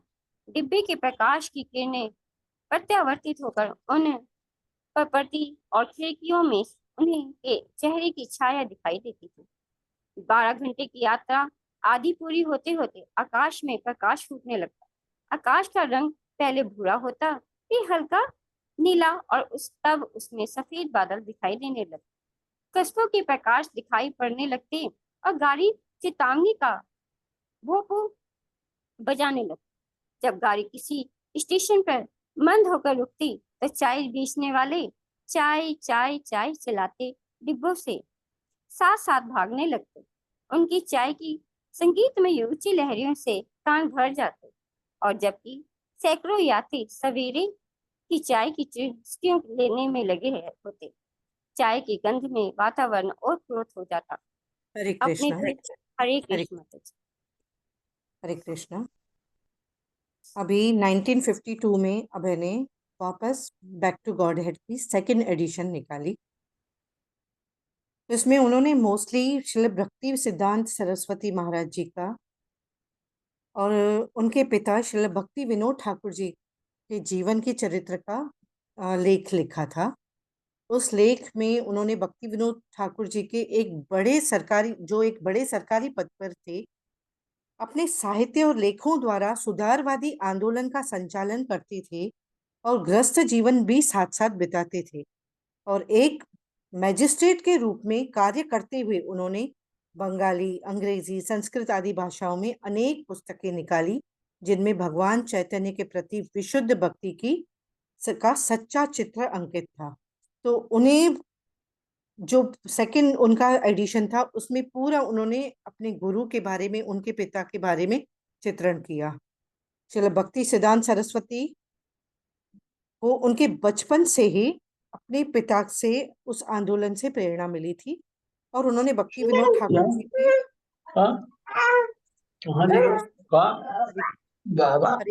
[SPEAKER 6] डिब्बे के प्रकाश की किरणें प्रत्यावर्तित होकर उन पर पड़ती और खिड़कियों में उन्हें के चेहरे की छाया दिखाई देती थी। 12 घंटे की यात्रा आधी पूरी होते होते आकाश में प्रकाश फूटने लगता। आकाश का रंग पहले भूरा होता फिर हल्का नीला और तब उसमें सफेद बादल दिखाई देने लगते। कस्बों के प्रकाश दिखाई पड़ने लगते और गाड़ी चेतावनी का भोंपू बजाने लगती। जब गाड़ी किसी स्टेशन पर मंद होकर रुकती तो चाय बेचने वाले चाय चाय चाय चलाते डिब्बों से साथ साथ भागने लगते। उनकी चाय की संगीतमय ऊंची लहरियों से कान भर जाते और जबकि सैकड़ों यात्री सवेरे की चाय की चुस्कियों लेने में लगे होते चाय की गंध में वातावरण और प्रोत हो जाता।
[SPEAKER 2] हरे
[SPEAKER 6] अपने
[SPEAKER 2] कृष्णा।
[SPEAKER 6] हरे कृष्ण माता जी।
[SPEAKER 2] हरे कृष्णा। अभी 1952 में अभय ने वापस बैक टू गॉड हेड की सेकंड एडिशन निकाली। इसमें उन्होंने मोस्टली श्रील भक्ति सिद्धांत सरस्वती महाराज जी का और उनके पिता श्रील भक्ति विनोद ठाकुर जी के जीवन के चरित्र का लेख लिखा था। उस लेख में उन्होंने भक्ति विनोद ठाकुर जी के एक बड़े सरकारी पद पर थे अपने साहित्य और लेखों द्वारा सुधारवादी आंदोलन का संचालन करते थे और गृहस्थ जीवन भी साथ साथ बिताते थे और एक मैजिस्ट्रेट के रूप में कार्य करते हुए उन्होंने बंगाली, अंग्रेजी, संस्कृत आदि भाषाओं में अनेक पुस्तकें निकाली जिनमें भगवान चैतन्य के प्रति विशुद्ध भक्ति का सच्चा चित्र अंकित था। तो उन्हें जो सेकंड उनका एडिशन था उसमें पूरा उन्होंने अपने गुरु के बारे में, उनके पिता के बारे में चित्रण किया। श्रील भक्ति सिद्धांत सरस्वती को उनके बचपन से ही अपने पिता से उस आंदोलन से प्रेरणा मिली थी और उन्होंने भक्ति विनोद ठाकुर जी के हरे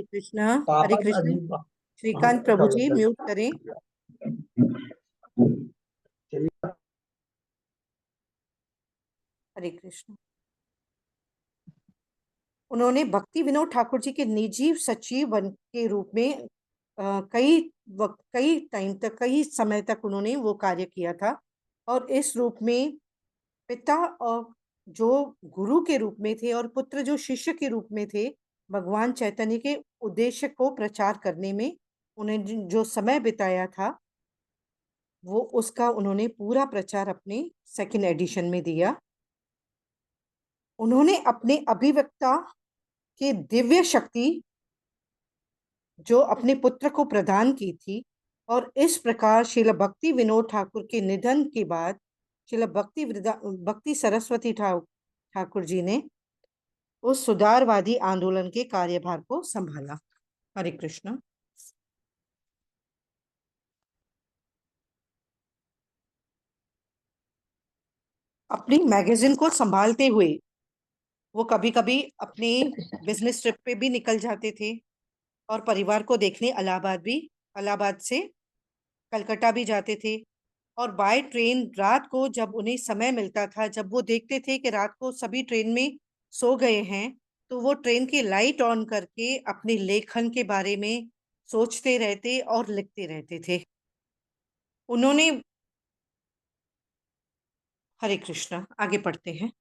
[SPEAKER 2] कृष्णा हरे कृष्ण। श्रीकांत प्रभु जी म्यूट करें। हरे कृष्ण। उन्होंने भक्ति विनोद ठाकुर जी के निजी सचिव बन के रूप में कई टाइम तक, कई समय तक उन्होंने वो कार्य किया था। और इस रूप में पिता और जो गुरु के रूप में थे और पुत्र जो शिष्य के रूप में थे, भगवान चैतन्य के उद्देश्य को प्रचार करने में उन्हें जो समय बिताया था, वो उसका उन्होंने पूरा प्रचार अपने सेकंड एडिशन में दिया। उन्होंने अपने अभिव्यक्ता के दिव्य शक्ति जो अपने पुत्र को प्रदान की थी, और इस प्रकार श्रील भक्ति विनोद ठाकुर के निधन के बाद श्रील भक्ति सरस्वती ठाकुर जी ने उस सुधारवादी आंदोलन के कार्यभार को संभाला। हरे कृष्ण। अपनी मैगजीन को संभालते हुए वो कभी कभी अपने बिजनेस ट्रिप पे भी निकल जाते थे और परिवार को देखने इलाहाबाद से कलकत्ता भी जाते थे। और बाय ट्रेन रात को जब उन्हें समय मिलता था, जब वो देखते थे कि रात को सभी ट्रेन में सो गए हैं, तो वो ट्रेन की लाइट ऑन करके अपने लेखन के बारे में सोचते रहते और लिखते रहते थे। उन्होंने हरे कृष्णा आगे पढ़ते हैं।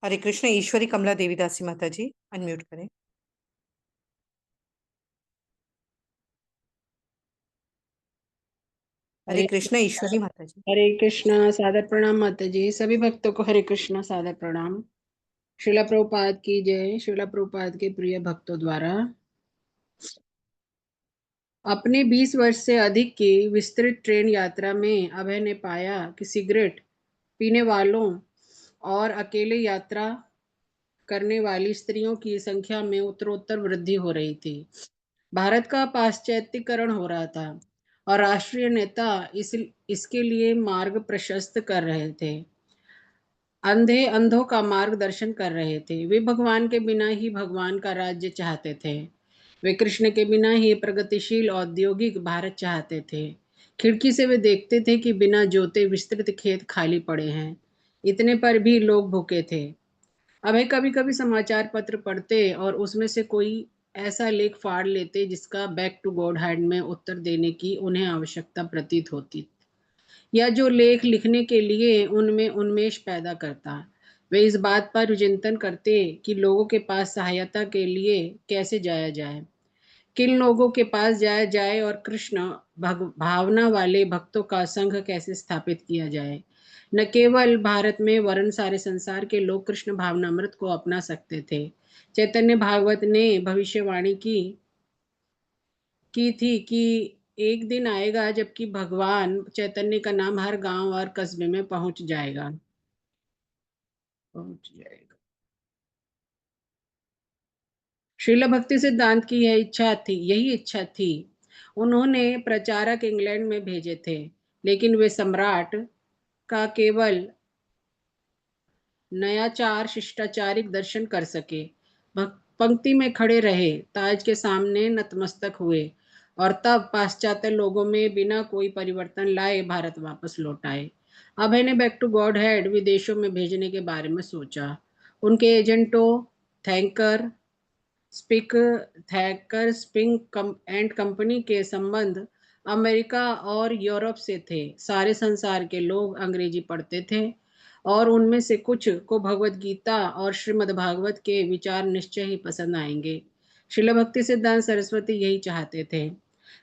[SPEAKER 2] हरे कृष्ण। ईश्वरी कमला देवीदासी माता जी अनम्यूट करें। हरे कृष्ण। ईश्वरी माता जी।
[SPEAKER 7] हरे कृष्णा। सादर प्रणाम माता जी। सभी भक्तों को हरे कृष्णा सादर प्रणाम। श्रीला प्रभुपाद की जय। श्रीला प्रभुपाद के प्रिय भक्तों द्वारा अपने 20 वर्ष से अधिक की विस्तृत ट्रेन यात्रा में अभय ने पाया कि सिगरेट पीने वालों और अकेले यात्रा करने वाली स्त्रियों की संख्या में उत्तरोत्तर वृद्धि हो रही थी। भारत का पाश्चात्यकरण हो रहा था और राष्ट्रीय नेता इसके लिए मार्ग प्रशस्त कर रहे थे। अंधे अंधों का मार्गदर्शन कर रहे थे। वे भगवान के बिना ही भगवान का राज्य चाहते थे। वे कृष्ण के बिना ही प्रगतिशील औद्योगिक भारत चाहते थे। खिड़की से वे देखते थे कि बिना जोते विस्तृत खेत खाली पड़े हैं। इतने पर भी लोग भूखे थे। अब कभी कभी समाचार पत्र पढ़ते और उसमें से कोई ऐसा लेख फाड़ लेते जिसका बैक टू गॉड हैंड में उत्तर देने की उन्हें आवश्यकता प्रतीत होती, या जो लेख लिखने के लिए उनमें उन्मेष पैदा करता। वे इस बात पर चिंतन करते कि लोगों के पास सहायता के लिए कैसे जाया जाए, किन लोगों के पास जाया जाए और कृष्ण भावना वाले भक्तों का संघ कैसे स्थापित किया जाए। न केवल भारत में वरन सारे संसार के लोग कृष्ण भावनामृत को अपना सकते थे। चैतन्य भागवत ने भविष्यवाणी की थी कि एक दिन आएगा जबकि भगवान चैतन्य का नाम हर गांव और कस्बे में पहुंच जाएगा। श्रील भक्ति सिद्धांत की यही इच्छा थी। उन्होंने प्रचारक इंग्लैंड में भेजे थे, लेकिन वे सम्राट का केवल नयाचार शिष्टाचारिक दर्शन कर सके। पंक्ति में खड़े रहे, ताज के सामने नतमस्तक हुए और तब पाश्चात्य लोगों में बिना कोई परिवर्तन लाए भारत वापस लौट आए। अभय ने बैक टू गॉड हेड विदेशों में भेजने के बारे में सोचा। उनके एजेंटों थैंकर स्पिंग एंड कंपनी के संबंध अमेरिका और यूरोप से थे। सारे संसार के लोग अंग्रेजी पढ़ते थे और उनमें से कुछ को भगवत गीता और श्रीमद् भागवत के विचार निश्चय ही पसंद आएंगे। श्रील भक्ति सिद्धांत सरस्वती यही चाहते थे।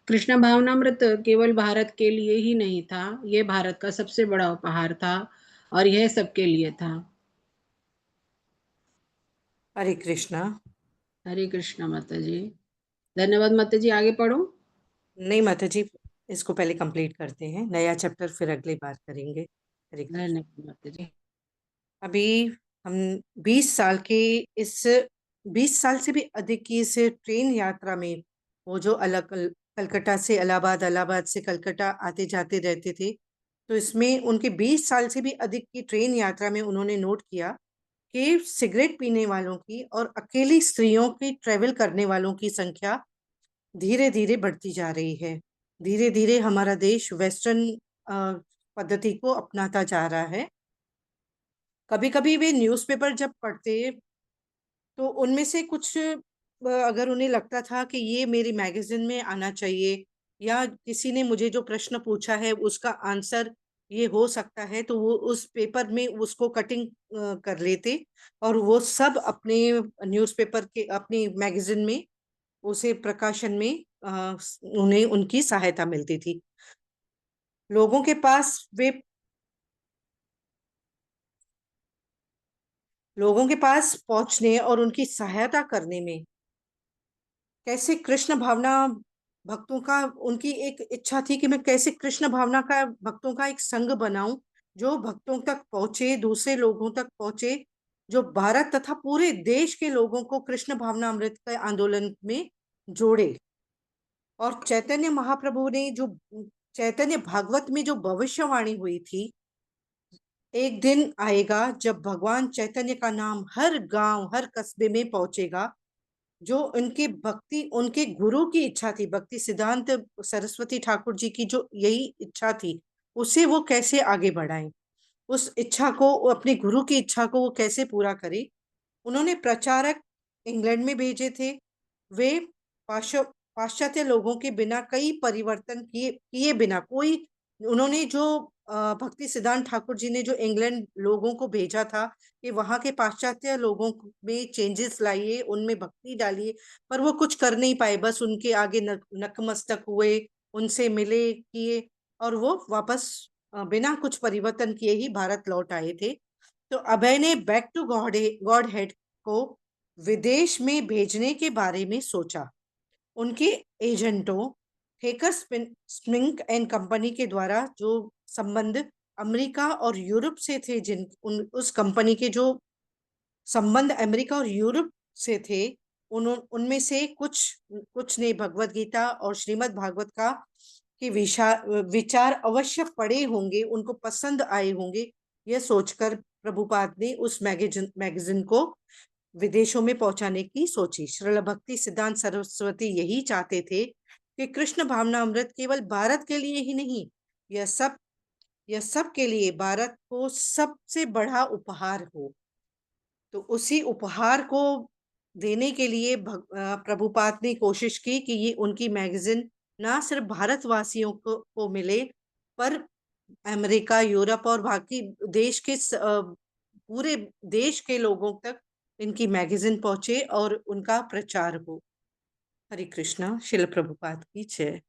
[SPEAKER 7] कृष्ण भावनामृत केवल भारत के लिए ही नहीं था, यह भारत का सबसे बड़ा उपहार था और यह सबके लिए था।
[SPEAKER 2] हरे कृष्णा।
[SPEAKER 7] हरे कृष्णा माता जी। धन्यवाद माता जी। आगे पढ़ो।
[SPEAKER 2] नहीं माता जी, इसको पहले कंप्लीट करते हैं, नया चैप्टर फिर अगली बार करेंगे। हरे कृष्ण।
[SPEAKER 7] धन्यवाद माता जी।
[SPEAKER 2] अभी हम 20 साल के इस 20 साल से भी अधिक की इस ट्रेन यात्रा में वो जो अलग कलकत्ता से इलाहाबाद, इलाहाबाद से कलकत्ता आते जाते रहते थे। तो इसमें उनके 20 साल से भी अधिक की ट्रेन यात्रा में उन्होंने नोट किया कि सिगरेट पीने वालों की और अकेली स्त्रियों की ट्रेवल करने वालों की संख्या धीरे धीरे बढ़ती जा रही है। धीरे धीरे हमारा देश वेस्टर्न पद्धति को अपनाता जा रहा है। कभी कभी वे न्यूज़पेपर जब पढ़ते तो उनमें से कुछ अगर उन्हें लगता था कि ये मेरी मैगजीन में आना चाहिए या किसी ने मुझे जो प्रश्न पूछा है उसका आंसर ये हो सकता है, तो वो उस पेपर में उसको कटिंग कर लेते और वो सब अपने न्यूज़पेपर के अपनी मैगजीन में उसे प्रकाशन में उन्हें उनकी सहायता मिलती थी। लोगों के पास वे लोगों के पास पहुंचने और उनकी सहायता करने में कैसे कृष्ण भावना भक्तों का उनकी एक इच्छा थी कि मैं कैसे कृष्ण भावना का भक्तों का एक संघ बनाऊं जो भक्तों तक पहुंचे, दूसरे लोगों तक पहुंचे, जो भारत तथा पूरे देश के लोगों को कृष्ण भावना अमृत के आंदोलन में जोड़े। और चैतन्य महाप्रभु ने जो चैतन्य भागवत में जो भविष्यवाणी हुई थी, एक दिन आएगा जब भगवान चैतन्य का नाम हर गांव हर कस्बे में पहुंचेगा। जो उनके भक्ति उनके गुरु की इच्छा थी, भक्ति सिद्धांत सरस्वती ठाकुर जी की जो यही इच्छा थी, उसे वो कैसे आगे बढ़ाएं, उस इच्छा को अपने गुरु की इच्छा को वो कैसे पूरा करे। उन्होंने प्रचारक इंग्लैंड में भेजे थे। वे पाश्चात्य लोगों के बिना कई परिवर्तन किए किए बिना कोई उन्होंने जो भक्ति सिद्धांत ठाकुर जी ने जो इंग्लैंड लोगों को भेजा था कि वहां के पाश्चात्य लोगों में चेंजेस लाइए, उनमें भक्ति डालिए, पर वो कुछ कर नहीं पाए। बस उनके आगे नतमस्तक हुए, उनसे मिले किए और वो वापस बिना कुछ परिवर्तन किए ही भारत लौट आए थे। तो अभय ने बैक टू गॉड हेड को विदेश में भेजने के बारे में सोचा। उनके एजेंटों हेकर स्पिंक एंड कंपनी के द्वारा जो संबंध अमेरिका और यूरोप से थे, उस कंपनी के जो संबंध अमेरिका और यूरोप से थे, उनमें से कुछ ने भगवत गीता और श्रीमद् भागवत का के विचार अवश्य पढ़े होंगे, उनको पसंद आए होंगे। यह सोचकर प्रभुपाद ने उस मैगजीन को विदेशों में पहुंचाने की सोची। श्रील भक्ति सिद्धांत सरस्वती यही चाहते थे कि कृष्ण भावना अमृत केवल भारत के लिए ही नहीं, यह सब के लिए भारत को सबसे बड़ा उपहार हो। तो उसी उपहार को देने के लिए प्रभुपाद ने कोशिश की कि ये उनकी मैगजीन ना सिर्फ भारतवासियों को मिले, पर अमेरिका, यूरोप और बाकी देश के पूरे देश के लोगों तक इनकी मैगजीन पहुंचे और उनका प्रचार हो। हरे कृष्णा। शिल प्रभुपाद की जय।